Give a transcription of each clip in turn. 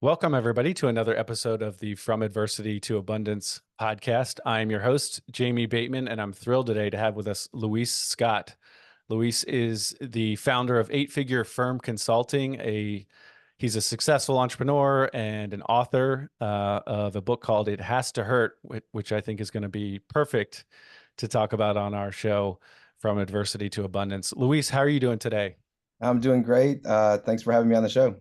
Welcome, everybody, to another episode of the From Adversity to Abundance podcast. I'm your host, Jamie Bateman, and I'm thrilled today to have with us Luis Scott. Luis is the founder of Eight Figure Firm Consulting. He's a successful entrepreneur and an author of a book called It Has to Hurt, which I think is going to be perfect to talk about on our show, From Adversity to Abundance. Luis, how are you doing today? I'm doing great. Thanks for having me on the show.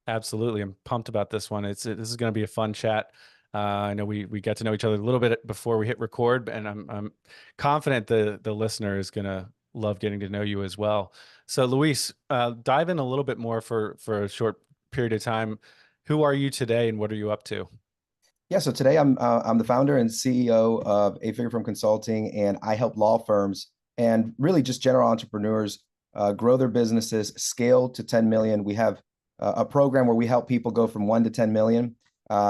Absolutely. I'm pumped about this one. This is going to be a fun chat. I know we got to know each other a little bit before we hit record, and I'm confident the listener is going to love getting to know you as well. So, Luis, dive in a little bit more for a short period of time. Who are you today, and what are you up to? Yeah, so today I'm the founder and CEO of A Figure From Consulting, and I help law firms and really just general entrepreneurs grow their businesses, scale to 10 million. We have a program where we help people go from 1 to 10 million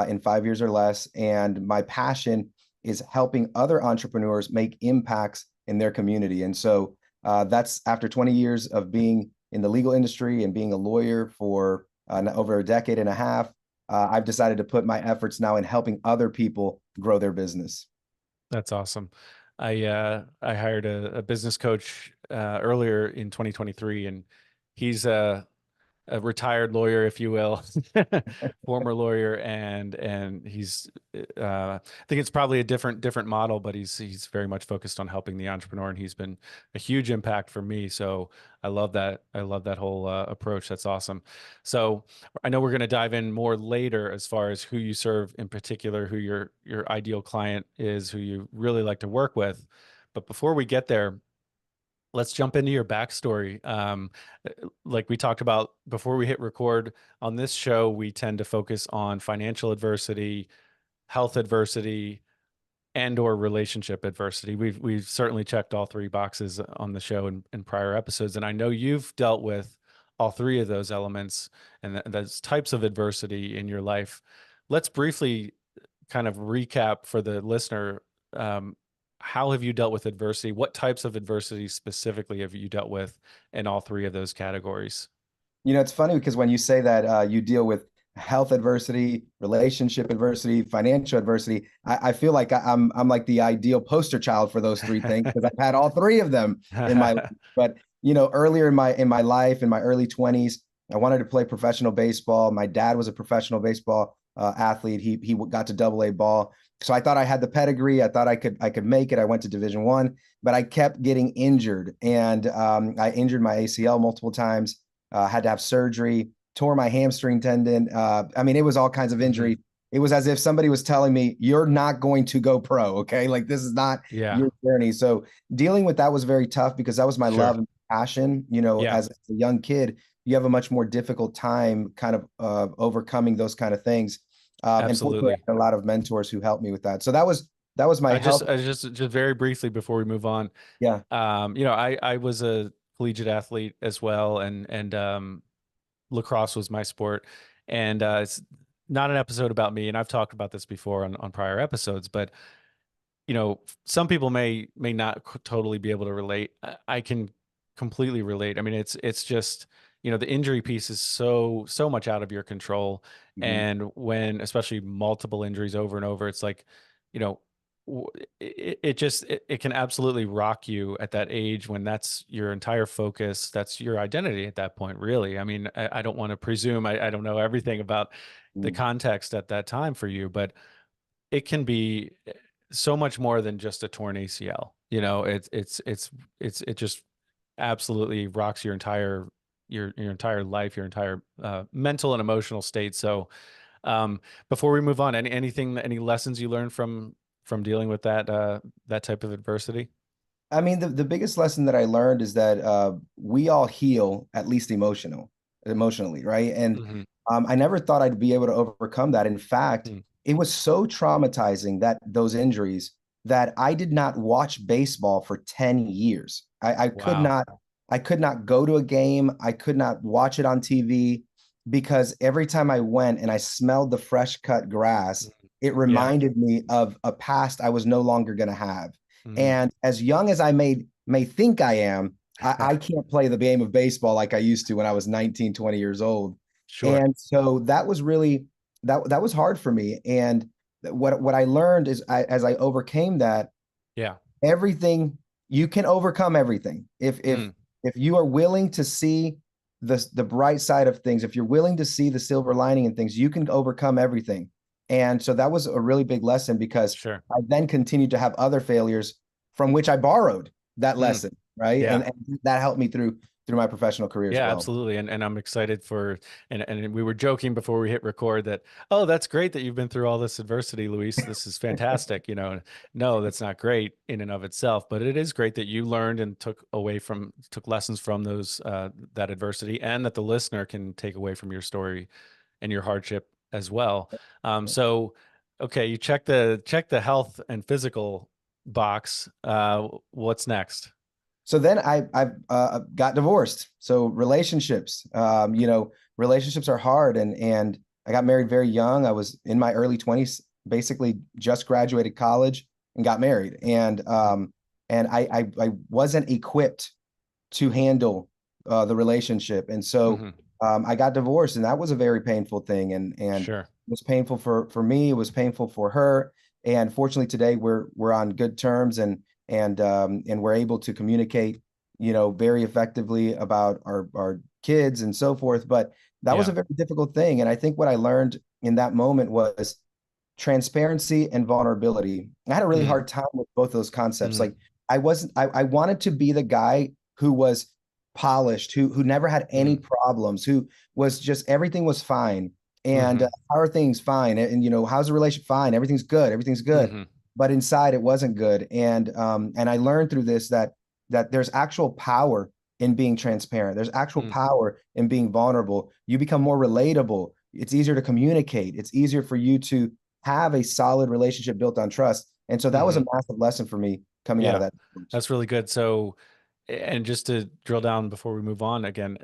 in 5 years or less. And my passion is helping other entrepreneurs make impacts in their community. And so that's after 20 years of being in the legal industry and being a lawyer for over a decade and a half. I've decided to put my efforts now in helping other people grow their business. That's awesome. I hired a business coach earlier in 2023, and he's a retired lawyer, if you will, former lawyer, and he's I think it's probably a different model, but he's very much focused on helping the entrepreneur, and he's been a huge impact for me. So I love that. I love that whole approach. That's awesome. So I know we're going to dive in more later as far as who you serve in particular, who your ideal client is, who you really like to work with. But before we get there, let's jump into your backstory. Like we talked about before we hit record on this show, we tend to focus on financial adversity, health adversity, and or relationship adversity. We've certainly checked all three boxes on the show in prior episodes, and I know you've dealt with all three of those elements and those types of adversity in your life. Let's briefly kind of recap for the listener. How have you dealt with adversity? What types of adversity specifically have you dealt with in all three of those categories? It's funny because when you say that you deal with health adversity, relationship adversity, financial adversity, I feel like I'm like the ideal poster child for those three things because I've had all three of them in my life. But earlier in my life, in my early 20s, I wanted to play professional baseball. My dad was a professional baseball athlete. He got to double A ball. So I thought I had the pedigree. I thought I could make it. I went to Division 1, but I kept getting injured, and I injured my ACL multiple times. Had to have surgery, tore my hamstring tendon. I mean, it was all kinds of Mhm. injury. It was as if somebody was telling me, "You're not going to go pro." Okay, like this is not Yeah, your journey. So dealing with that was very tough because that was my sure. love and passion. Yeah, As a young kid, you have a much more difficult time kind of overcoming those kind of things. And fortunately, absolutely. I had a lot of mentors who helped me with that. So that was my health. I just very briefly before we move on, Yeah. I was a collegiate athlete as well, and lacrosse was my sport, and it's not an episode about me, and I've talked about this before on prior episodes, but some people may not totally be able to relate. I can completely relate. I mean, it's just, the injury piece is so much out of your control. Mhm. And when, especially multiple injuries over and over, it's like, you know, it can absolutely rock you at that age when that's your entire focus. That's your identity at that point, really. I mean, I don't want to presume I don't know everything about the Mhm. context at that time for you, but it can be so much more than just a torn ACL. It just absolutely rocks your entire life, your entire mental and emotional state. So um, before we move on, any lessons you learned from dealing with that type of adversity? I mean, the biggest lesson that I learned is that we all heal at least emotionally, right? And Hmm. I never thought I'd be able to overcome that. In fact, it was so traumatizing that those injuries that I did not watch baseball for 10 years. Wow. I could not go to a game. I could not watch it on TV because every time I went and I smelled the fresh cut grass, Mhm. it Yeah. reminded me of a past I was no longer going to have. Hmm. And as young as I may think I am, I can't play the game of baseball like I used to when I was 19, 20 years old. Sure. And so that was really that was hard for me. And what I learned is as I overcame that, Yeah. everything, you can overcome everything Mm, if you are willing to see the bright side of things, if you're willing to see the silver lining in things, you can overcome everything. And so that was a really big lesson, because sure. I then continued to have other failures from which I borrowed that Mm, lesson, right? yeah. And that helped me through my professional career as Yeah, well. absolutely. And I'm excited for, and we were joking before we hit record that, oh, that's great that you've been through all this adversity, Luis. This is fantastic. No, that's not great in and of itself, but it is great that you learned and took lessons from that adversity, and that the listener can take away from your story and your hardship as well. So, okay, you check the health and physical box. What's next? So then I got divorced. So relationships, relationships are hard, and I got married very young. I was in my early 20s, basically just graduated college and got married. And I wasn't equipped to handle the relationship. And so Mm-hmm. I got divorced, and that was a very painful thing. And it Sure. was painful for me. It was painful for her. And fortunately, today we're on good terms, and we're able to communicate, very effectively about our kids and so forth. But that was a Yeah. very difficult thing. And I think what I learned in that moment was transparency and vulnerability. I had a really Mm, hard time with both those concepts. mm, Like I wanted to be the guy who was polished, who never had any mm, problems, who was just everything was fine. And mm-hmm. how are things? Fine. And how's the relationship? Fine. Everything's good. Everything's good. Mm-hmm. But inside it wasn't good. And I learned through this that there's actual power in being transparent. There's actual Mm, power in being vulnerable. You become more relatable. It's easier to communicate. It's easier for you to have a solid relationship built on trust. And so that was mm-hmm. a massive lesson for me coming out of Yeah, that. that's really good. So, and just to drill down before we move on again,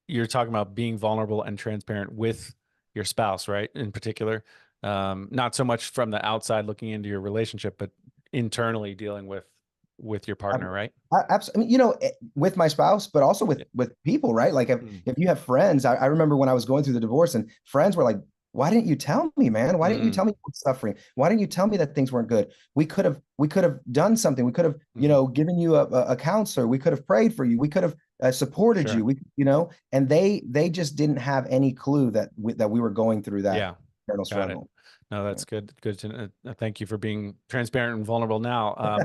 you're talking about being vulnerable and transparent with your spouse, right? In particular, not so much from the outside looking into your relationship, but internally dealing with your partner, right? Absolutely. I mean, with my spouse, but also with Yeah. people, right? Like Mm, if you have friends, I remember when I was going through the divorce, and friends were like, "Why didn't you tell me, man? Why didn't you mm, tell me you were suffering? Why didn't you tell me that things weren't good? We could have done something. We could have, mm-hmm. given you a counselor. We could have prayed for you. We could have supported you. Sure. And they just didn't have any clue that we were going through that Yeah. internal Got it. struggle. No, Yeah. that's good. Good to thank you for being transparent and vulnerable now.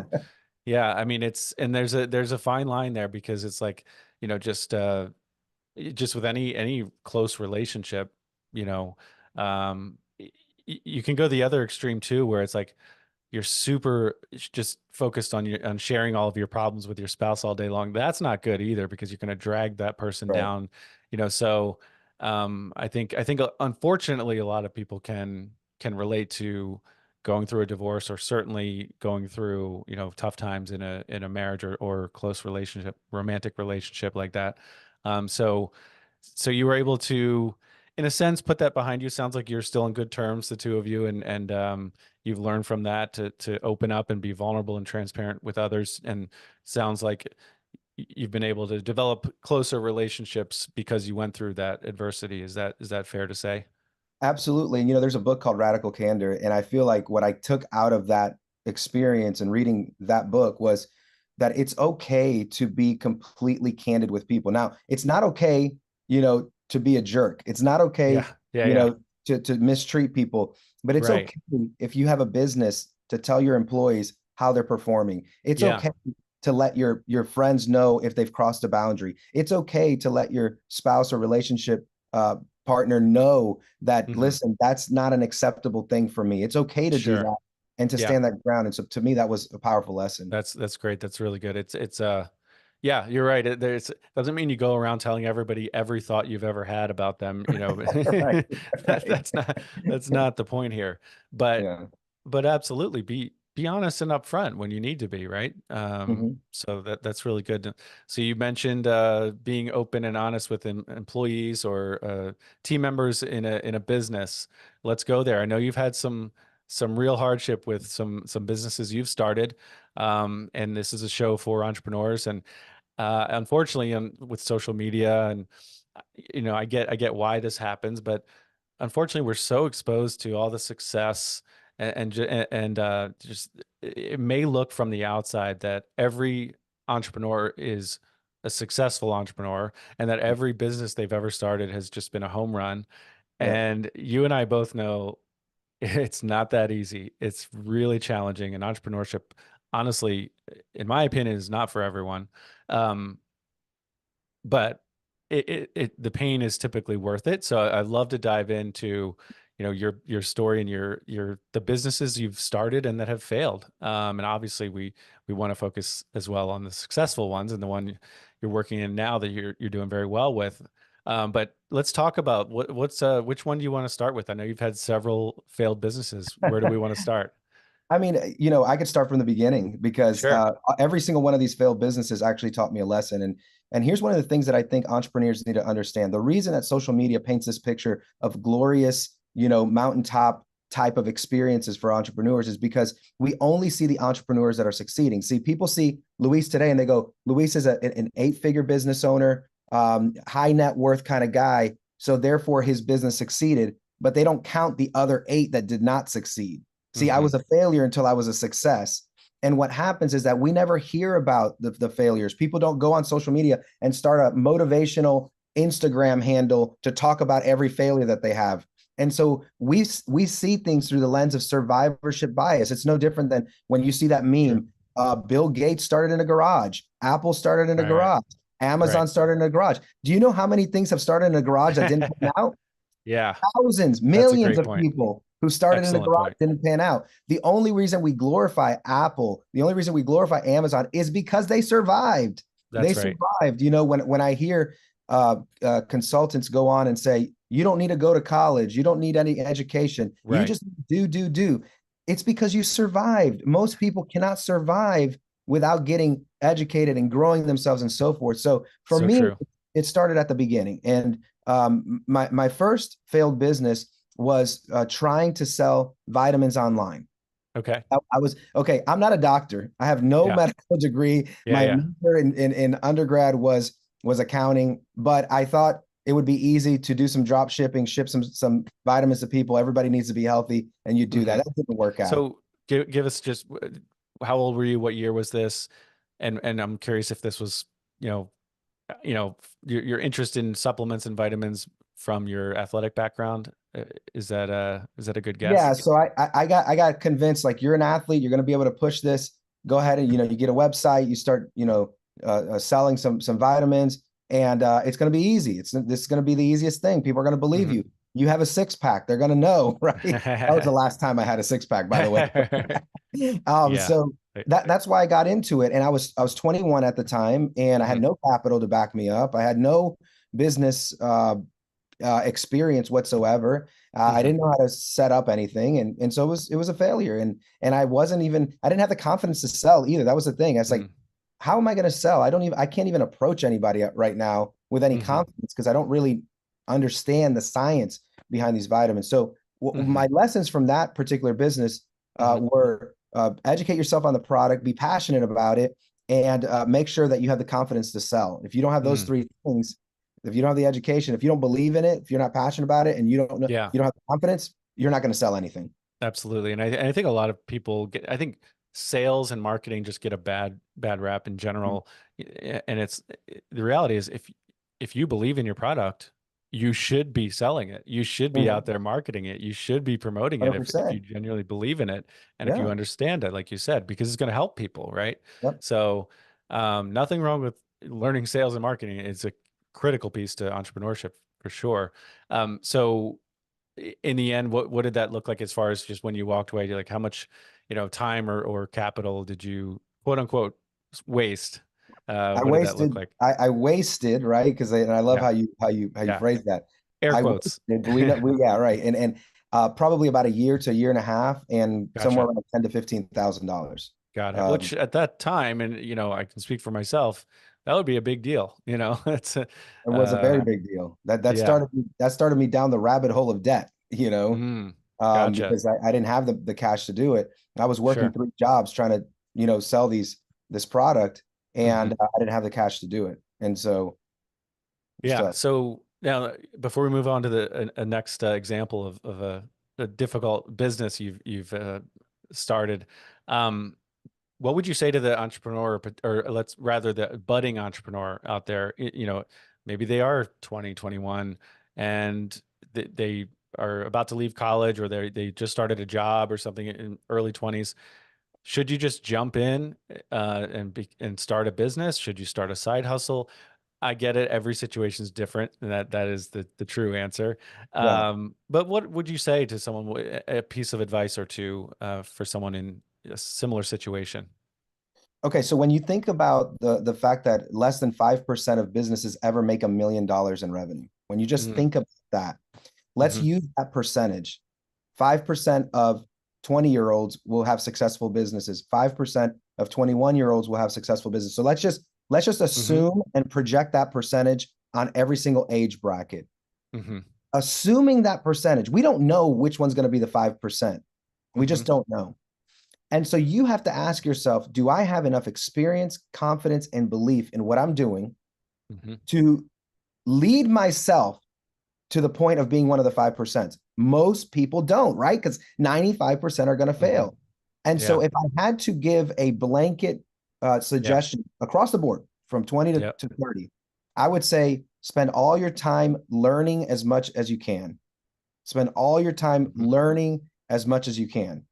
Yeah, I mean and there's a fine line there, because it's like, just with any close relationship, you know, you can go the other extreme too, where it's like you're super just focused on sharing all of your problems with your spouse all day long. That's not good either, because you're going to drag that person Right. down, so I think unfortunately a lot of people can relate to going through a divorce, or certainly going through, tough times in a marriage, or close relationship, romantic relationship like that. So you were able to, in a sense, put that behind you. Sounds like you're still in good terms, the two of you, and you've learned from that to open up and be vulnerable and transparent with others. And sounds like you've been able to develop closer relationships because you went through that adversity. Is that fair to say? Absolutely. And there's a book called Radical Candor. And I feel like what I took out of that experience and reading that book was that it's okay to be completely candid with people. Now, it's not okay, to be a jerk. It's not okay, Yeah, yeah, you yeah. know, to mistreat people, but it's Right. okay if you have a business to tell your employees how they're performing. It's Yeah. okay to let your friends know if they've crossed a boundary. It's okay to let your spouse or relationship partner know that, Hmm. listen, that's not an acceptable thing for me. It's okay to do Sure. that and to Yeah. stand that ground. And so to me, that was a powerful lesson. That's great. That's really good. Yeah, you're right. There's doesn't mean you go around telling everybody every thought you've ever had about them. Right. That Right. that's not the point here. But Yeah. but absolutely be honest and upfront when you need to be, right? Mhm. So that's really good. So you mentioned being open and honest with employees, or team members in a business. Let's go there. I know you've had some real hardship with some businesses you've started, and this is a show for entrepreneurs. And unfortunately, with social media, and I get why this happens, but unfortunately we're so exposed to all the success and just it may look from the outside that every entrepreneur is a successful entrepreneur and that every business they've ever started has just been a home run. Yep. And you and I both know it's not that easy. It's really challenging. And entrepreneurship, honestly, in my opinion, is not for everyone. Um, but the pain is typically worth it. So I'd love to dive into, your story and the businesses you've started and that have failed. And obviously we want to focus as well on the successful ones and the one you're working in now that you're doing very well with. But let's talk about which one do you want to start with? I know you've had several failed businesses. Where do we want to start? I mean, I could start from the beginning because Sure. every single one of these failed businesses actually taught me a lesson. And here's one of the things that I think entrepreneurs need to understand. The reason that social media paints this picture of glorious, mountaintop type of experiences for entrepreneurs is because we only see the entrepreneurs that are succeeding. See, people see Luis today and they go, Luis is an 8-figure business owner, high net worth kind of guy. So therefore his business succeeded, but they don't count the other 8 that did not succeed. See, I Hmm. was a failure until I was a success. And what happens is that we never hear about the failures. People don't go on social media and start a motivational Instagram handle to talk about every failure that they have. And so we see things through the lens of survivorship bias. It's no different than when you see that True. meme. Bill Gates started in a garage. Apple started in a Right. garage. Right. Amazon started in a garage. Do you know how many things have started in a garage that didn't pan out? Yeah, Thousands, that's a millions great of point. people who started in the Excellent garage point. didn't pan out. The only reason we glorify Apple, the only reason we glorify Amazon is because they survived. They That's right. survived. When I hear consultants go on and say, you don't need to go to college, you don't need any education, you Right. just do. It's because you survived. Most people cannot survive without getting educated and growing themselves and so forth. So for So me, true. it started at the beginning. And my first failed business was trying to sell vitamins online. Okay. I was okay. I'm not a doctor. I have no Yeah. medical degree. Yeah. My Yeah. major in undergrad was accounting, but I thought it would be easy to do some drop shipping, ship some vitamins to people. Everybody needs to be healthy, and you do that. Hmm. That didn't work out. So give us just how old were you? What year was this? And I'm curious if this was, you know, your interest in supplements and vitamins from your athletic background. Is that a good guess? Yeah, so I got convinced like you're an athlete, you're going to be able to push this. Go ahead and you get a website, you start selling some vitamins, and it's going to be easy. This is going to be the easiest thing. People are going to believe Hmm. you. You have a 6-pack, they're going to know, right? That was the last time I had a 6-pack, by the way. Yeah. So that's why I got into it, and I was 21 at the time, and I had Hmm. no capital to back me up. I had no business experience whatsoever. I Hmm. didn't know how to set up anything, and so it was a failure. And I didn't have the confidence to sell either. That was the thing. I was like, Hmm. how am I going to sell? I can't even approach anybody right now with any Hmm. confidence because I don't really understand the science behind these vitamins. So Hmm. my lessons from that particular business Hmm. were educate yourself on the product, be passionate about it, and make sure that you have the confidence to sell. If you don't have those Hmm. 3 things, if you don't have the education, if you don't believe in it, if you're not passionate about it, and you don't know, Yeah. you don't have the confidence, you're not going to sell anything. Absolutely. And I think a lot of people I think sales and marketing just get a bad rap in general. And the reality is if you believe in your product, you should be selling it. You should be out Mhm. there marketing it. You should be promoting it if you 100%. genuinely believe in it and if you Yeah. understand it, like you said, because it's going to help people, right? Yep. So nothing wrong with learning sales and marketing. It's a critical piece to entrepreneurship for sure. So in the end, what did that look like as far as just when you walked away? Like how much, time or capital did you quote unquote waste? What did that look like? I wasted, right? Because I love Yeah, how you yeah. phrase that. Air I quotes. wasted, but yeah, right. And probably about a year to a year and a half, and somewhere Gotcha. around $10,000 to $15,000. Got it. Um, Which at that time, and I can speak for myself, that would be a big deal. It's it was a very uh, big deal. yeah. That started me down the rabbit hole of debt, Mm, gotcha. because I didn't have the cash to do it. I was working Sure. 3 jobs trying to, sell this product, and Hmm. I didn't have the cash to do it. And so it was Yeah. tough. Now, before we move on to a next example of a difficult business you've started, um, what would you say to the entrepreneur, or let's rather the budding entrepreneur out there? You know, maybe they are 20, 21, and they are about to leave college, or they just started a job or something in early 20s. Should you just jump in and start a business? Should you start a side hustle? I get it. Every situation is different, and that is the true answer. Yeah. But what would you say to someone, a piece of advice or two for someone in a similar situation? Okay, so when you think about the fact that less than 5% of businesses ever make $1 million in revenue, when you just Mm, think about that, let's hmm use that percentage. 5% of 20-year-olds will have successful businesses. 5% of 21-year-olds will have successful business. So let's just hmm assume and project that percentage on every single age bracket. hmm Assuming that percentage, we don't know which one's going to be the 5%. We hmm just don't know. And so you have to ask yourself, do I have enough experience, confidence, and belief in what I'm doing hmm to lead myself to the point of being one of the 5%? Most people don't, right? Because 95% are going to hmm fail. And so Yeah. if I had to give a blanket Yeah. suggestion across the board from 20 Yeah. to 30, I would say spend all your time learning as much as you can. Spend all your time hmm learning as much as you can.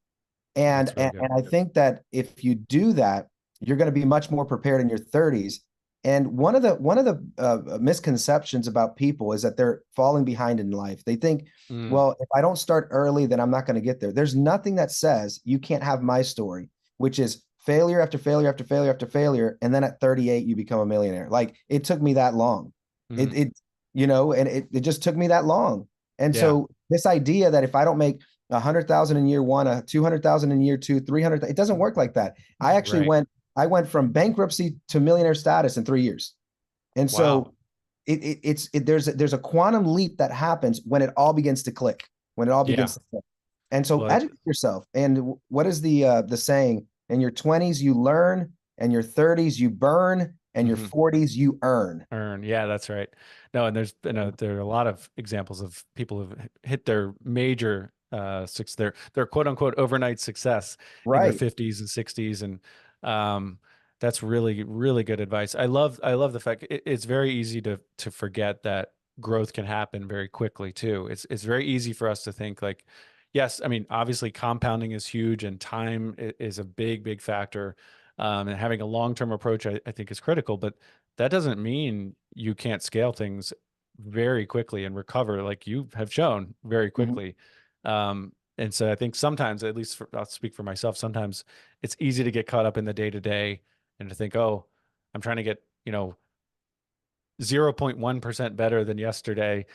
And, That's really and, good. and I think that if you do that, you're going to be much more prepared in your 30s. And one of the misconceptions about people is that they're falling behind in life. They think, Mm, well, if I don't start early, then I'm not going to get there. There's nothing that says you can't have my story, which is failure after failure after failure after failure, and then at 38 you become a millionaire. Like it took me that long. mm, It just took me that long. And yeah. so this idea that if I don't make 100,000 in year one, 200,000 in year two, 300, it doesn't work like that. Right. I went from bankruptcy to millionaire status in 3 years. And Wow. so there's a quantum leap that happens when it all begins to click, when it all begins Yeah. to click. And so Well, educate yourself. And what is the saying? In your 20s, you learn, and your 30s, you burn, and your mhm. 40s, you earn. Earn. Yeah, that's right. No, and there are a lot of examples of people who've hit their major their quote unquote overnight success in their Right. 50s and 60s, and um that's really good advice. I love the fact it's very easy to forget that growth can happen very quickly too. It's very easy for us to think like, yes, I mean obviously compounding is huge and time is a big factor. And having a long-term approach I think is critical, but that doesn't mean you can't scale things very quickly and recover like you have shown very Mhm. quickly. And so I think sometimes, at least I'll speak for myself, sometimes it's easy to get caught up in the day to day and to think, oh, I'm trying to get, 0.1% better than yesterday,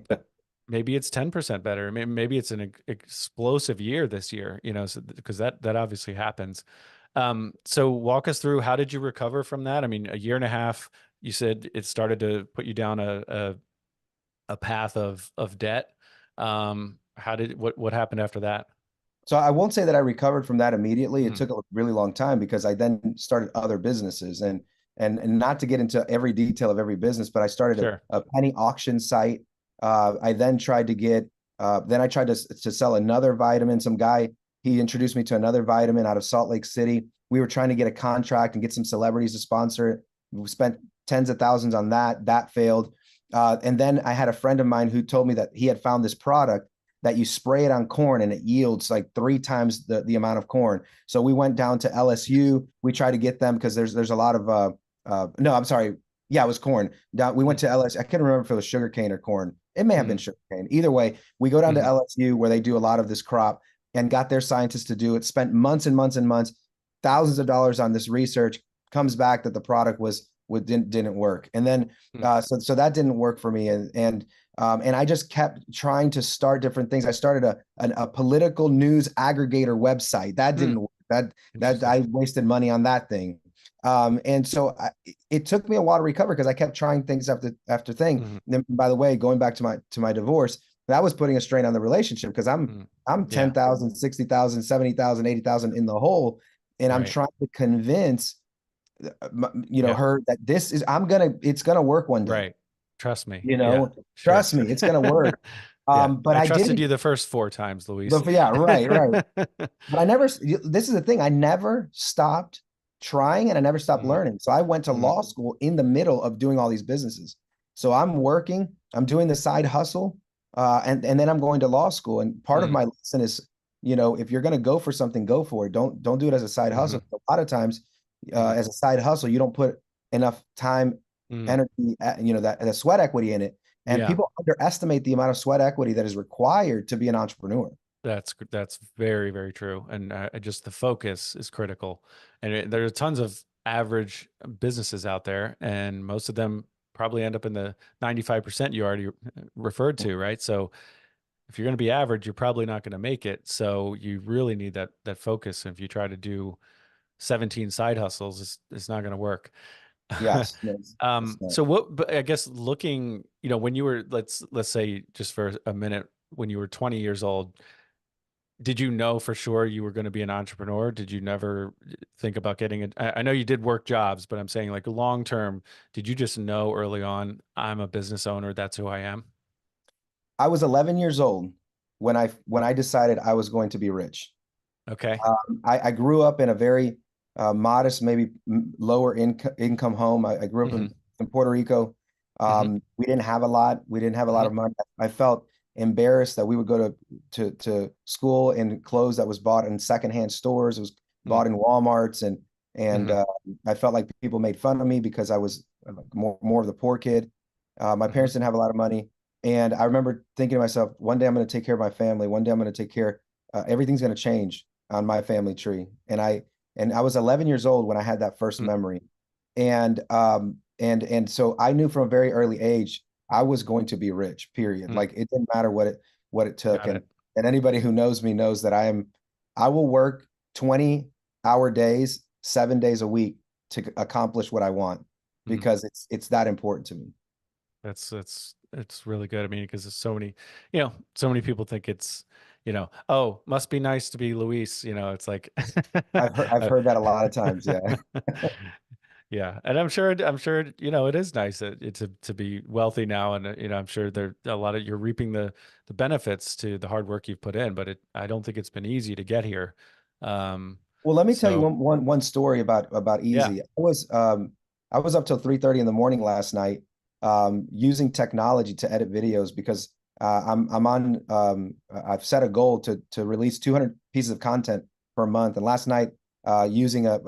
but maybe it's 10% better. Maybe it's an explosive year this year, so, because that obviously happens. So walk us through, how did you recover from that? I mean, a year and a half, you said it started to put you down a path of debt. What happened after that? So I won't say that I recovered from that immediately. It Hmm. took a really long time because I then started other businesses and not to get into every detail of every business, but I started Sure. a penny auction site. I then tried to get then I tried to sell another vitamin. Some guy, he introduced me to another vitamin out of Salt Lake City. We were trying to get a contract and get some celebrities to sponsor it. We spent tens of thousands on that. That failed. And then I had a friend of mine who told me that he had found this product that you spray it on corn and it yields like 3 times the amount of corn. So we went down to LSU. We tried to get them because there's a lot of no, I'm sorry. Yeah, it was corn. Down we went to LSU. I can't remember if it was sugarcane or corn. It may have been Mm-hmm. sugarcane. Either way, we go down to Mm-hmm. LSU where they do a lot of this crop and got their scientists to do it. Spent months and months and months, thousands of dollars on this research. Comes back that the product didn't work. And then so that didn't work for me. And I just kept trying to start different things. I started a political news aggregator website. That Mm-hmm. didn't work. That Interesting. I wasted money on that thing. And so it took me a while to recover because I kept trying things after thing. Mm-hmm. And then, by the way, going back to my divorce, that was putting a strain on the relationship because Mm-hmm. I'm Yeah. 10,000, 60,000, 70,000, 80,000 in the hole, and I'm Right. trying to convince Yep. her that it's gonna work one day. Right. Trust me. you Yeah, know, sure. trust me, it's going to work. Yeah. But I I did trusted it. you the first 4 times, Luis. But yeah, right, right. But I never, this is the thing, I never stopped trying and I never stopped Mhm, learning. So I went to mhm, law school in the middle of doing all these businesses. So I'm working, I'm doing the side hustle, and then I'm going to law school. And part of mhm, my lesson is, if you're going to go for something, go for it. Don't do it as a side mhm, hustle. A lot of times, mhm, as a side hustle, you don't put enough time, mhm. energy, that the sweat equity in it. And Yeah. people underestimate the amount of sweat equity that is required to be an entrepreneur. That's very, very true. And just the focus is critical. And there are tons of average businesses out there, and most of them probably end up in the 95% you already referred to, right? So if you're going to be average, you're probably not going to make it. So you really need that focus. And if you try to do 17 side hustles, it's not going to work. Yes, yes, it's not. So what, but I guess looking, when you were, let's say just for a minute, when you were 20 years old, did you know for sure you were going to be an entrepreneur? Did you never think about getting it? I know you did work jobs, but I'm saying like long term, did you just know early on, I'm a business owner, that's who I am? I was 11 years old when I decided I was going to be rich. Okay. I grew up in a very modest, maybe lower income home. I grew up Hmm. in Puerto Rico. Hmm. We didn't have a lot. We didn't have a lot Hmm. of money. I felt embarrassed that we would go to school in clothes that was bought in secondhand stores. It was bought in Walmarts, and Hmm. I felt like people made fun of me because I was more of the poor kid. My Hmm. parents didn't have a lot of money, and I remember thinking to myself, one day I'm going to take care of my family. One day I'm going to take care. Everything's going to change on my family tree. And I was 11 years old when I had that first Hmm. memory. And so I knew from a very early age I was going to be rich, period. Hmm. Like it didn't matter what it took. Got And it. and anybody who knows me knows that I will work 20-hour days, 7 days a week to accomplish what I want Hmm. because it's that important to me. It's really good. I mean, because there's so many people think it's, oh, must be nice to be Luis. It's like, I've uh, heard that a lot of times. Yeah. yeah, and I'm sure, it is nice to be wealthy now, and I'm sure there a lot of you're reaping the benefits to the hard work you've put in, but I don't think it's been easy to get here. Um, Well, let me tell you so one story about yeah. easy. I was up till 3:30 in the morning last night, using technology to edit videos because I've set a goal to release 200 pieces of content per month. And last night, using a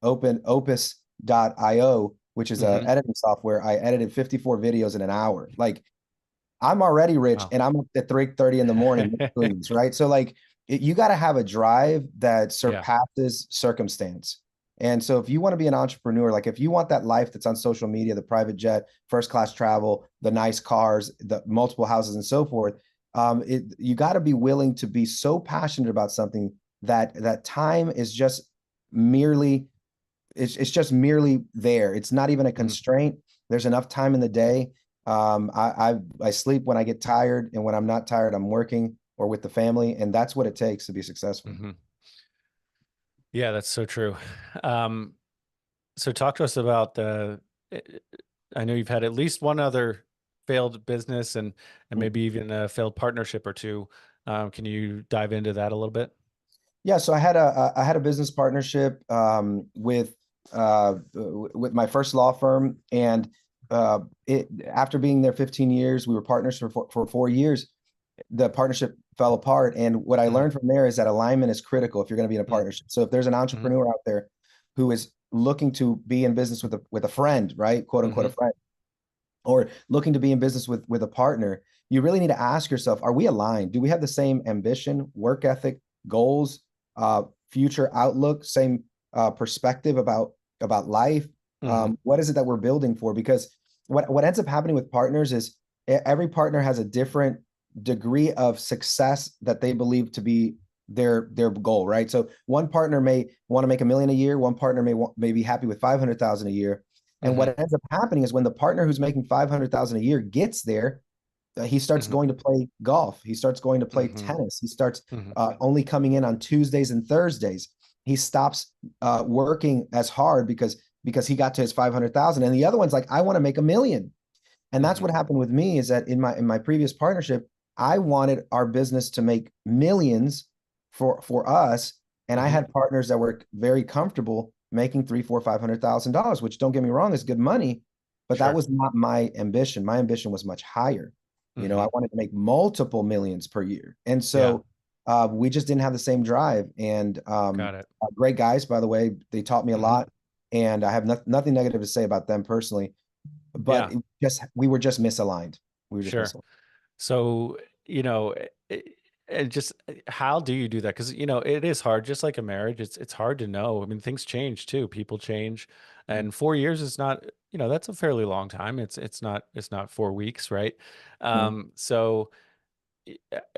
open opus.io, which is a Hmm. editing software, I edited 54 videos in an hour. Like I'm already rich Wow. and I'm up at 3:30 in the morning doing this, right? So like you got to have a drive that Yeah. surpasses circumstance. And so if you want to be an entrepreneur, like if you want that life that's on social media, the private jet, first class travel, the nice cars, the multiple houses and so forth, you got to be willing to be so passionate about something that time is just merely it's just merely there. It's not even a Hmm. constraint. There's enough time in the day. I sleep when I get tired, and when I'm not tired, I'm working or with the family, and that's what it takes to be successful. Hmm. Yeah, that's so true. Um, so talk to us about eh, I know you've had at least one other failed business and maybe even a failed partnership or two. Can you dive into that a little bit? Yeah, so I had a business partnership with my first law firm, and it after being there 15 years, we were partners for 4 years. The partnership fell apart. And what I Mm, learned from there is that alignment is critical if you're going to be in a mm, partnership. So if there's an mhm, entrepreneur out there who is looking to be in business with a friend, right? Quote unquote a mhm, friend, or looking to be in business with a partner, you really need to ask yourself, are we aligned? Do we have the same ambition, work ethic, goals, future outlook, same perspective about life? mhm, What is it that we're building for? Because what ends up happening with partners is every partner has a different degree of success that they believe to be their goal, right? So one partner may want to make 1 million a year, one partner may be happy with 500,000 a year. And mhm, what ends up happening is when the partner who's making 500,000 a year gets there, he starts mhm, going to play golf. He starts going to play mhm, tennis. He starts mhm, only coming in on Tuesdays and Thursdays. He stops working as hard because he got to his 500,000. And the other one's like, I want to make 1 million. And that's Hmm. what happened with me is that in my previous partnership, I wanted our business to make millions for us. And I Hmm. had partners that were very comfortable making three, four, $500,000, which don't get me wrong, is good money, but that Sure. was not my ambition. My ambition was much higher. I Hmm. wanted to make multiple millions per year. And Yeah. so we just didn't have the same drive. And Got it. great guys, by the way, they taught me a Hmm. lot. And I have nothing negative to say about them personally, but Yeah. we were just misaligned. We were just Sure. misaligned. So, and just how do you do that? Because, it is hard, just like a marriage. It's hard to know. I mean, things change too. People change, Mhm. and 4 years is not, that's a fairly long time. It's not 4 weeks, right? Mhm. So,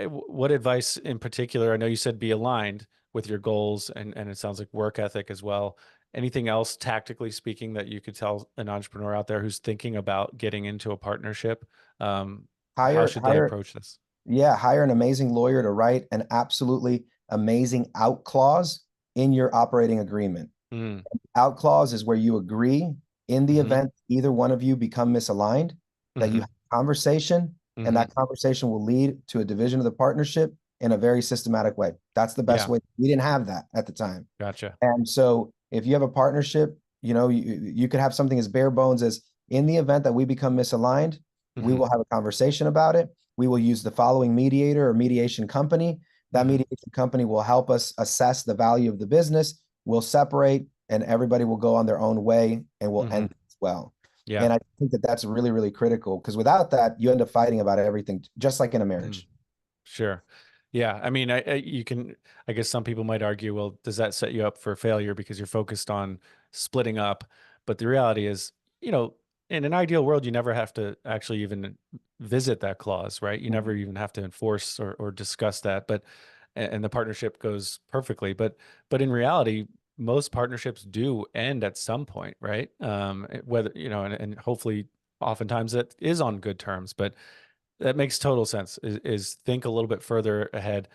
what advice in particular? I know you said be aligned with your goals, and it sounds like work ethic as well. Anything else, tactically speaking, that you could tell an entrepreneur out there who's thinking about getting into a partnership? How Hire, should they hire, approach this? yeah, hire an amazing lawyer to write an absolutely amazing out clause in your operating agreement. Mm, Out clause is where you agree in the hmm. event either one of you become misaligned, that you Hmm. have a conversation, and Hmm. that conversation will lead to a division of the partnership in a very systematic way. That's the best Yeah, way. We didn't have that at the time. gotcha. And so if you have a partnership, you could have something as bare bones as in the event that we become misaligned, we Hmm. will have a conversation about it. We will use the following mediator or mediation company. That Hmm. mediation company will help us assess the value of the business. We'll separate and everybody will go on their own way and we'll Hmm. end as well. Yeah. And I think that that's really, really critical because without that, you end up fighting about everything, just like in a Mm. marriage. Sure. Yeah. I mean, I guess some people might argue, well, does that set you up for failure because you're focused on splitting up? But the reality is, you know, in an ideal world, you never have to actually even visit that clause, right? You never Mhm. even have to enforce or discuss that. But, and the partnership goes perfectly. But in reality, most partnerships do end at some point, right? Whether, and hopefully oftentimes that is on good terms, but that makes total sense is think a little bit further ahead,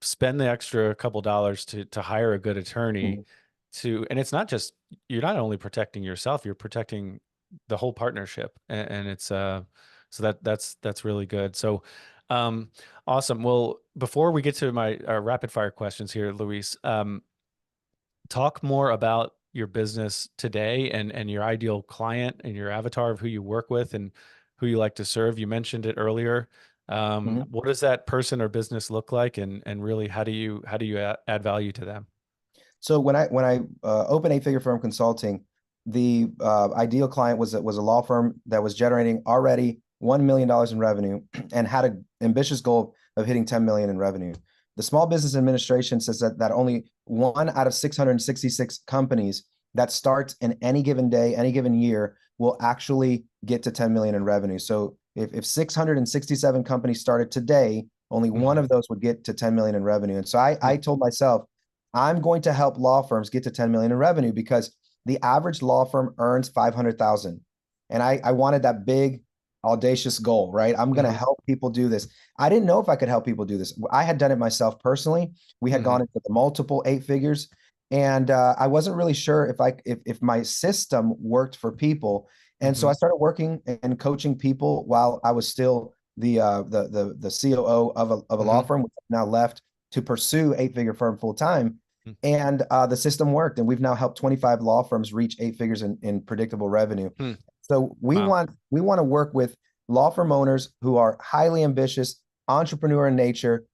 spend the extra couple dollars to hire a good attorney Mhm. and it's not just, you're not only protecting yourself, you're protecting the whole partnership. And it's so that's really good. So um awesome. Well, before we get to my rapid fire questions here, Luis, talk more about your business today and your ideal client and your avatar of who you work with and who you like to serve. You mentioned it earlier. Mhm. What does that person or business look like, and really how do you add value to them? So when I opened Eight Figure Firm Consulting, the ideal client was a law firm that was generating already $1 million in revenue and had an ambitious goal of hitting 10 million in revenue. The Small Business Administration says that only one out of 666 companies that start in any given day, any given year, will actually get to 10 million in revenue. So if 667 companies started today, only one Hmm. of those would get to 10 million in revenue. And so I Hmm. told myself, I'm going to help law firms get to 10 million in revenue because the average law firm earns 500,000. And I wanted that big, audacious goal, right? I'm going to Hmm. help people do this. I didn't know if I could help people do this. I had done it myself personally. We had Hmm. gone into the multiple eight figures, and I wasn't really sure if my system worked for people. And so Hmm. I started working and coaching people while I was still the COO of a law Hmm. firm, which I've now left to pursue eight figure firm full time. And the system worked, and we've now helped 25 law firms reach eight figures in predictable revenue. Hmm. So we Wow. want we want to work with law firm owners who are highly ambitious, entrepreneur in nature,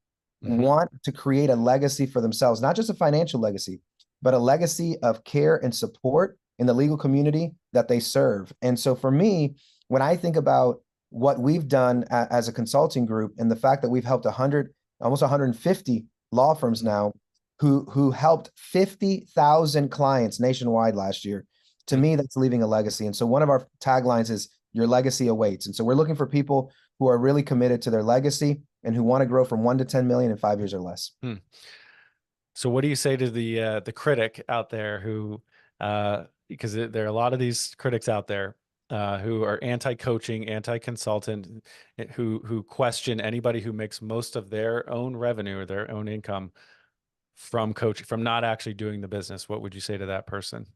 Hmm. want to create a legacy for themselves, not just a financial legacy, but a legacy of care and support in the legal community that they serve. And so for me, when I think about what we've done as a consulting group and the fact that we've helped 100, almost 150 law firms now who helped 50,000 clients nationwide last year, to Hmm. me, that's leaving a legacy. And so one of our taglines is your legacy awaits. And so we're looking for people who are really committed to their legacy and who want to grow from 1 to 10 million in 5 years or less. Hmm. So what do you say to the critic out there who, because there are a lot of these critics out there who are anti-coaching, anti-consultant, who question anybody who makes most of their own revenue or their own income from coaching, from not actually doing the business? What would you say to that person?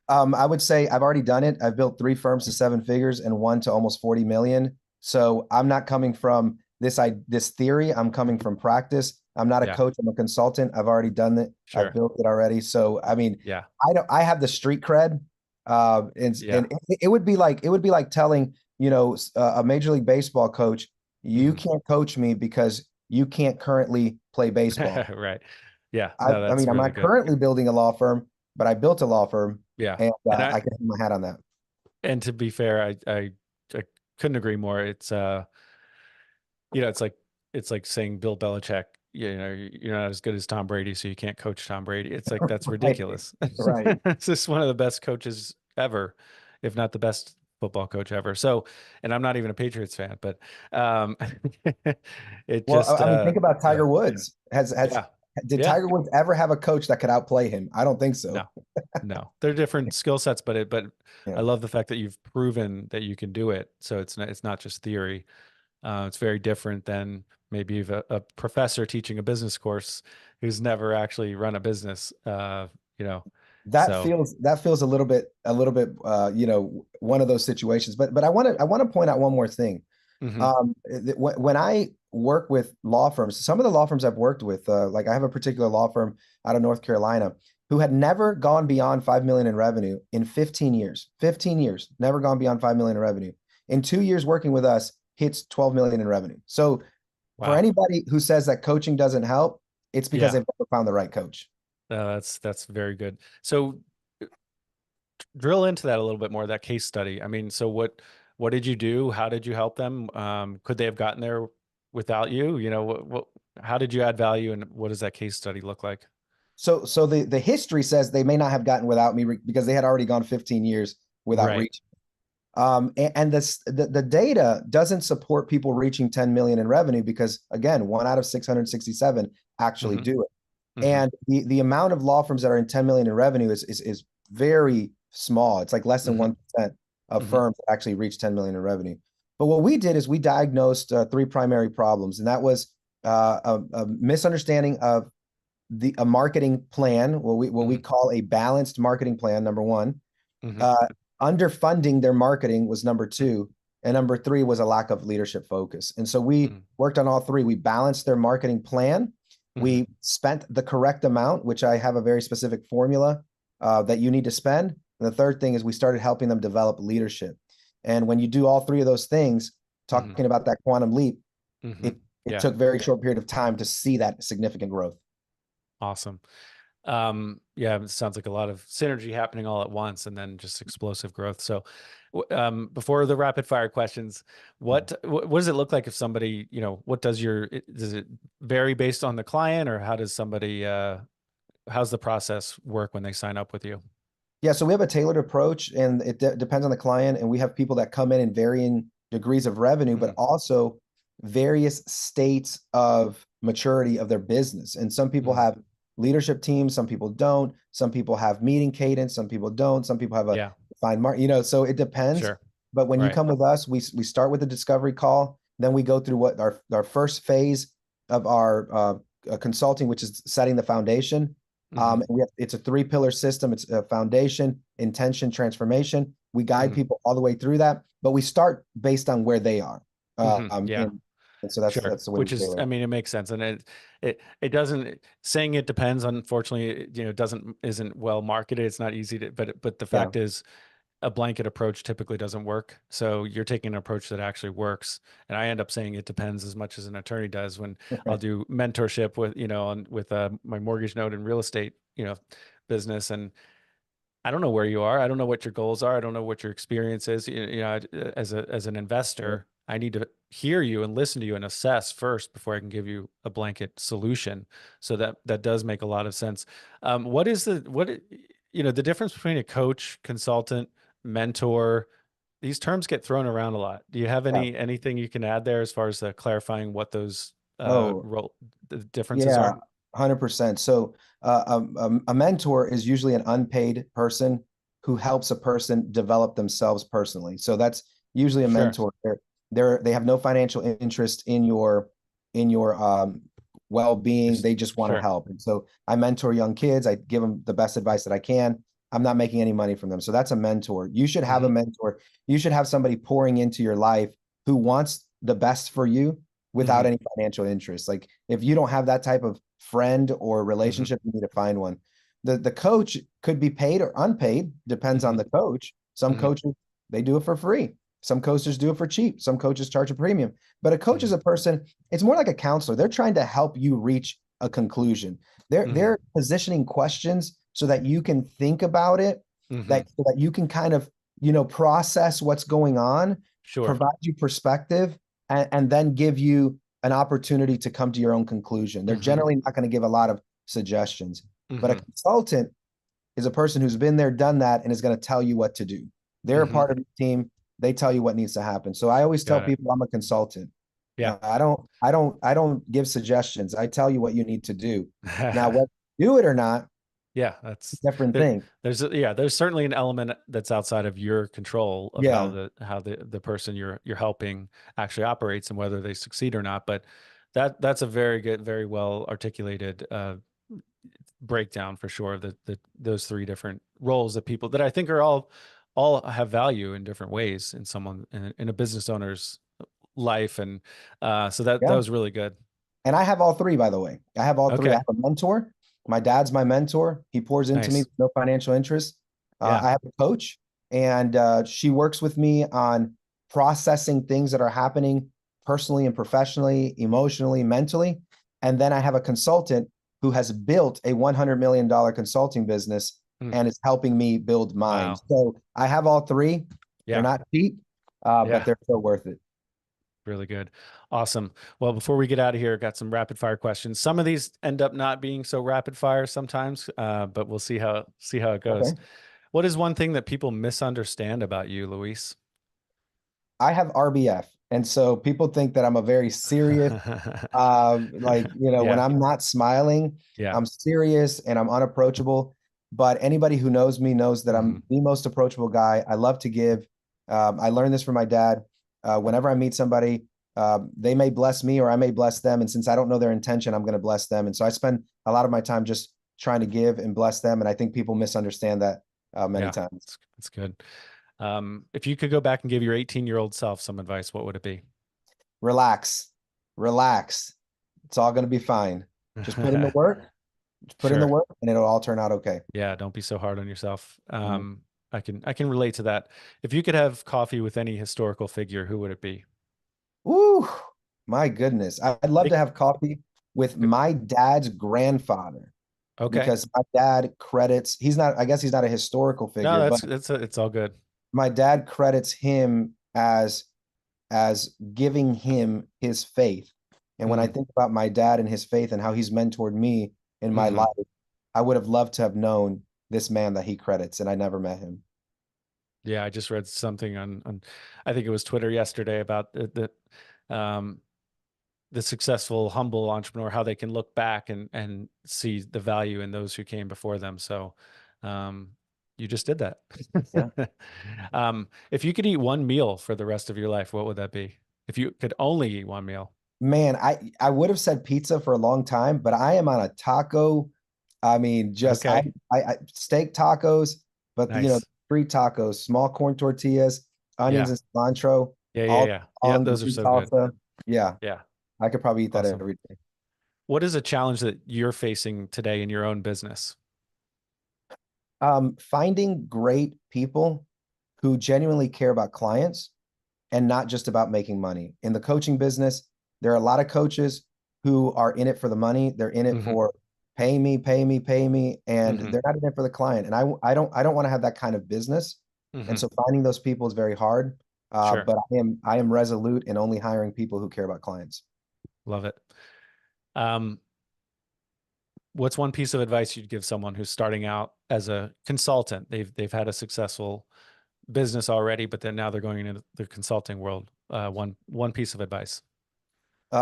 I would say I've already done it. I've built 3 firms to 7 figures and one to almost 40 million. So I'm not coming from this theory. I'm coming from practice. I'm not a Yeah, coach. I'm a consultant. I've already done it. I've sure. built it already. So I mean, Yeah, I have the street cred. yeah. And it would be like telling, a Major League Baseball coach, you Hmm. can't coach me because you can't currently play baseball. Right. Yeah, I, no, I that's mean, I'm really not good. currently building a law firm, but I built a law firm, Yeah. and And I I can hang my hat on that. and to be fair, I couldn't agree more. It's like saying Bill Belichick, you're not as good as Tom Brady, so you can't coach Tom Brady. It's like that's Right, ridiculous. right. It's just one of the best coaches ever, if not the best football coach ever. So, and I'm not even a Patriots fan, but um it Well, just I mean, think about yeah. Tiger Woods. Yeah. Did Yeah. Tiger Woods ever have a coach that could outplay him? I don't think so. No. No. They're different skill sets, but I Yeah. love the fact that you've proven that you can do it. So it's not just theory. It's very different than maybe a professor teaching a business course who's never actually run a business. You know, so That feels a little bit one of those situations. But I want to point out one more thing. hmm When I work with law firms, some of the law firms I've worked with, like I have a particular law firm out of North Carolina who had never gone beyond 5 million in revenue in 15 years. 15 years, never gone beyond 5 million in revenue. In 2 years working with us, hits 12 million in revenue. So for wow. anybody who says that coaching doesn't help, it's because Yeah, they've never found the right coach. that's very good. So drill into that a little bit more, that case study. I mean, so what did you do? How did you help them? Could they have gotten there without you? How did you add value, and what does that case study look like? So the history says they may not have gotten without me because they had already gone 15 years without Right. reaching. And the data doesn't support people reaching 10 million in revenue because again, one out of 667 actually hmm do it. hmm And the amount of law firms that are in 10 million in revenue is very small. It's like less than hmm 1% of hmm firms that actually reach 10 million in revenue. But what we did is we diagnosed 3 primary problems, and that was a misunderstanding of a marketing plan, what we hmm call a balanced marketing plan, number one. hmm Uh, Underfunding their marketing was number two. And number three was a lack of leadership focus. And so we worked on all three. We balanced their marketing plan. hmm We spent the correct amount, which I have a very specific formula that you need to spend. And the third thing is we started helping them develop leadership. And when you do all three of those things, hmm talking about that quantum leap, hmm it Yeah. took very short period of time to see that significant growth. Awesome. Yeah, it sounds like a lot of synergy happening all at once and then just explosive growth. So, before the rapid fire questions, what does it look like if somebody, what does it vary based on the client, or how does somebody, how's the process work when they sign up with you? Yeah, so we have a tailored approach, and it depends on the client. And we have people that come in varying degrees of revenue, but Mhm, also various states of maturity of their business. And some people mhm. have leadership teams, some people don't. Some people have meeting cadence, some people don't. Some people have a Yeah, defined mark. So it depends. sure. But when you Right. come with us, we start with a discovery call. Then we go through what our first phase of our consulting, which is setting the foundation. hmm It's a 3 pillar system. It's a foundation, intention, transformation. We guide hmm people all the way through that, but we start based on where they are. Yeah. And so that's Sure. that's the way we Which is, tailor I it. mean, it makes sense. And it doesn't, saying it depends, unfortunately, isn't well marketed. It's not easy to, but the Yeah. fact is a blanket approach typically doesn't work. So you're taking an approach that actually works. And I end up saying it depends as much as an attorney does when I'll do mentorship with my mortgage note and real estate, business. And I don't know where you are. I don't know what your goals are. I don't know what your experience is. As an investor, I need to hear you and listen to you and assess first before I can give you a blanket solution. So that does make a lot of sense. What is the difference between a coach, consultant, mentor? These terms get thrown around a lot. Do you have Yeah. anything you can add there as far as clarifying what those Oh, role the differences yeah, are? 100%. So a mentor is usually an unpaid person who helps a person develop themselves personally. So that's usually a Sure. mentor. They have no financial interest in your well-being. They just want to Sure. help. And so I mentor young kids. I give them the best advice that I can. I'm not making any money from them. So that's a mentor. You should have a Hmm. mentor. You should have somebody pouring into your life who wants the best for you without Hmm. any financial interest. Like if you don't have that type of friend or Hmm. relationship, you need to find one. The coach could be paid or unpaid, depends on Hmm. the coach. Some Hmm. coaches, they do it for free. Some coaches do it for cheap. Some coaches charge a premium. But a coach is Hmm. a person, it's more like a counselor. They're trying to help you reach a conclusion. They're Hmm. positioning questions so that you can think about it, Hmm. that so that you can kind of, process what's going on, Sure. provide you perspective, and then give you an opportunity to come to your own conclusion. They're Hmm. generally not going to give a lot of suggestions. But a Hmm. consultant is a person who's been there, done that, and is going to tell you what to do. They're a Hmm. part of the team. They tell you what needs to happen. So I always tell Got it. people I'm a consultant. Yeah. I don't give suggestions. I tell you what you need to do. Now, whether you do it or not, Yeah, it's a different there, thing. there's certainly an element that's outside of your control of how Yeah. the person you're helping actually operates and whether they succeed or not. But that's a very good, very well articulated breakdown for sure of those three different roles that people that I think are all have value in different ways in someone in a business owner's life. And so that Yeah. was really good. And I have all three, by the way. I have all three. I Okay, have a mentor. My dad's my mentor. He pours into me nice. with no financial interest. Yeah. I have a coach, and she works with me on processing things that are happening personally and professionally, emotionally, mentally. And then I have a consultant who has built a $100 million consulting business Mm, and is helping me build mine. wow. So I have all three. They're Yeah. not cheap, but Yeah. they're still worth it. Really good. Awesome. Well, before we get out of here, got some rapid fire questions. Some of these end up not being so rapid fire sometimes, but we'll see how it goes. Okay. What is one thing that people misunderstand about you, Luis? I have RBF. And so people think that I'm a very serious, like, when Yeah. I'm not smiling, Yeah. I'm serious and I'm unapproachable. But anybody who knows me knows that Hmm. I'm the most approachable guy. I love to give. I learned this from my dad. Whenever I meet somebody, they may bless me or I may bless them. And since I don't know their intention, I'm going to bless them. And so I spend a lot of my time just trying to give and bless them. And I think people misunderstand that many Yeah. times. It's good. If you could go back and give your 18-year-old self some advice, what would it be? Relax, relax. It's all going to be fine. Just put in the work, just put in the Sure. work, and it'll all turn out okay. Yeah, don't be so hard on yourself. Mhm. I can relate to that. If you could have coffee with any historical figure, who would it be? Ooh, my goodness. I'd love to Pick- have coffee with pick- my dad's grandfather Okay. because my dad credits, he's not, I guess he's not a historical No, figure, but it's all good. my dad credits him as giving him his faith. And when I Hmm. think about my dad and his faith and how he's mentored me in my life, Hmm. I would have loved to have known this man that he credits, and I never met him. Yeah, I just read something on I think it was Twitter yesterday about um, the successful, humble entrepreneur, how they can look back and see the value in those who came before them. So, um, you just did that. Yeah. If you could eat one meal for the rest of your life, what would that be? If you could only eat one meal. Man, I would have said pizza for a long time, but I am on a taco. I mean, just Okay, I steak tacos, but nice. street tacos, small corn tortillas, onions Yeah, and cilantro, yeah, yeah, all yeah. all Yep, in those are green so good. salsa. Yeah, Yeah, I could probably eat that awesome. every day. What is a challenge that you're facing today in your own business? Finding great people who genuinely care about clients and not just about making money. In the coaching business, there are a lot of coaches who are in it for the money. They're in it Hmm. for pay me, pay me, pay me, and Hmm. they're not in it for the client. And I don't want to have that kind of business. And Hmm. so finding those people is very hard. Sure. But I am resolute in only hiring people who care about clients. Love it. Um, what's one piece of advice you'd give someone who's starting out as a consultant? They've had a successful business already, but then now they're going into the consulting world. One piece of advice.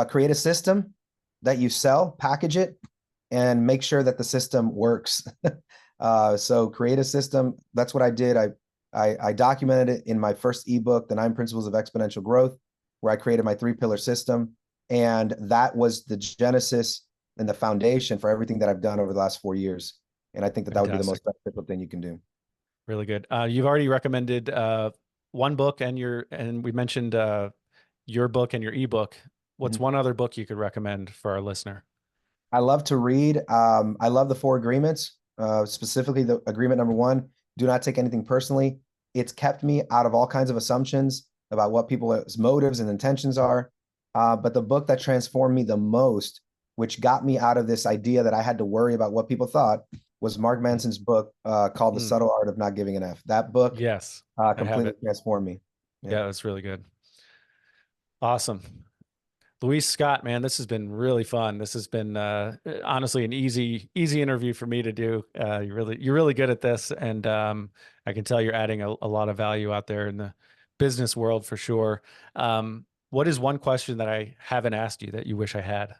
Create a system that you sell, package it, and make sure that the system works. So create a system. That's what I did. I documented it in my first ebook, The 9 Principles of Exponential Growth, where I created my 3 pillar system. And that was the genesis and the foundation for everything that I've done over the last 4 years. And I think that that would be the Fantastic. most beneficial thing you can do. Really good. You've already recommended one book and we mentioned your book and your ebook. What's Mhm. one other book you could recommend for our listener? I love to read. I love the four agreements, specifically the agreement number one, do not take anything personally. It's kept me out of all kinds of assumptions about what people's motives and intentions are. But the book that transformed me the most, which got me out of this idea that I had to worry about what people thought, was Mark Manson's book called The Mm, Subtle Art of Not Giving an F. That book yes, I have completely it. transformed me. Yeah. Yeah, that's really good. Awesome. Luis Scott, man, this has been really fun. This has been honestly an easy interview for me to do. You're really good at this, and I can tell you're adding a lot of value out there in the business world for sure. What is one question that I haven't asked you that you wish I had?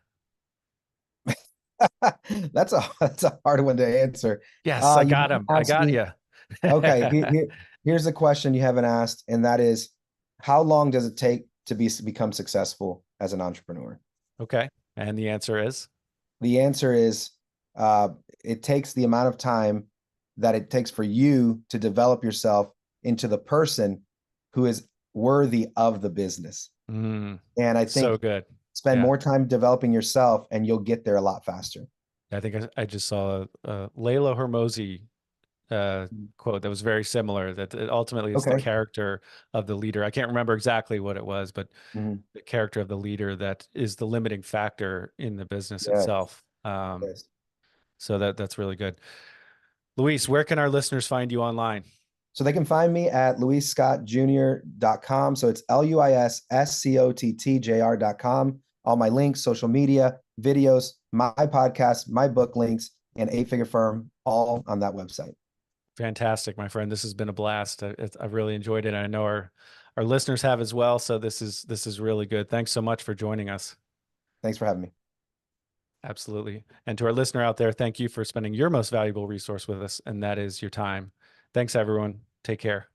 That's a hard one to answer. Yes, I You got haven't him. I asked got me. you. Okay, here's a question you haven't asked, and that is, how long does it take to become successful as an entrepreneur? Okay, and the answer is The answer is, uh, it takes the amount of time that it takes for you to develop yourself into the person who is worthy of the business. mm, And I so think good. spend Yeah. more time developing yourself, and you'll get there a lot faster. I think I just saw Layla Hormozi uh, quote that was very similar. That ultimately it's the Okay. character of the leader. I can't remember exactly what it was, but Mhm. the character of the leader that is the limiting factor in the business Yes. itself. Yes. So that's really good. Luis, where can our listeners find you online? So they can find me at luisscottjr.com. So it's luisscottjr.com. All my links, social media, videos, my podcast, my book links, and Eight Figure Firm, all on that website. Fantastic, my friend. This has been a blast. I've really enjoyed it. And I know our listeners have as well. So this is really good. Thanks so much for joining us. Thanks for having me. Absolutely. And to our listener out there, thank you for spending your most valuable resource with us, and that is your time. Thanks, everyone. Take care.